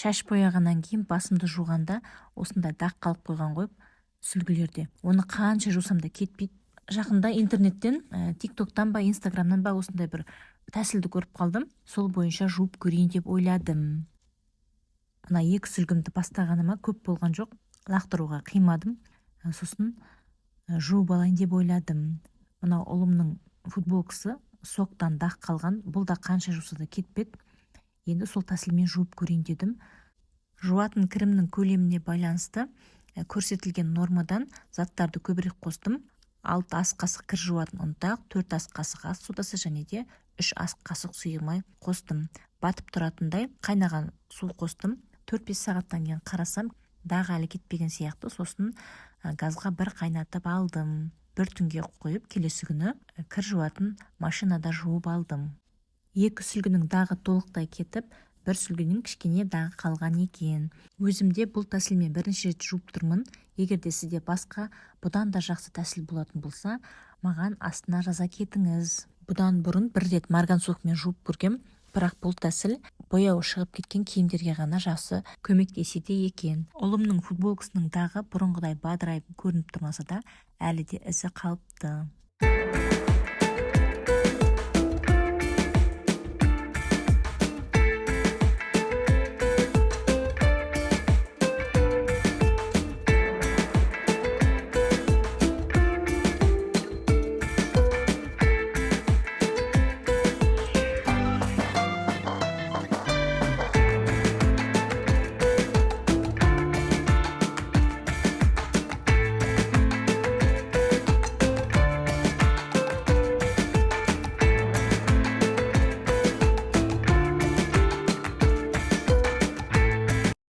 шаш бояғаннан кейін басымды жуғанда осындай дақ қалып қойған ғой сүлгілерде. Оны қанша жусам да кетпейді. Жақында интернеттен, тиктоктан ба, инстаграмнан ба осындай бір тәсілді көріп қалдым. Сол бойынша жуып көрейін деп ойладым. Мына екі сүлгімді бастағаныма көп болған жоқ. Лақтыруға қимадым. Сосын жуып алайын деп ойладым. Мына ұлымның футболкасы соқтан дақ қалған. Бұл да қанша жуса да кетпеді. Енді сол тәсілмен жуып көрейін дедім. Жуатын кірімнің көлеміне байланысты көрсетілген нормадан заттарды көбірек қостым. 6 ас қасық кір жуатын ұнтақ, 4 ас қасық ас содасы және де 3 ас қасық сұйымай қостым. Батып тұратындай қайнаған су қостым. 4-5 сағаттан кейін қарасам, дағы әлі кетпеген сияқты. Сосын газға бір қайнатып алдым. Бір түнге қойып, келесі күні кір жуатын машинада жуып алдым. Екі сүлгінің дағы толықтай кетіп, бір сүлгінің кішкене дағы қалған екен. Өзімде бұл тәсілмен бірінші рет жуып тұрмын. Егер де сізде басқа бұдан да жақсы тәсіл болатын болса, маған астына жаза кетіңіз. Бұдан бұрын бір рет марган соқпен жуып көргем, бірақ бұл тәсіл бояуы шығып кеткен киімдерге ғана жақсы көмектеседі екен. Ұлымның футболкасының дағы бұрынғыдай бадырайып көрініп тұрмаса да, әлі де ісі қалыпты.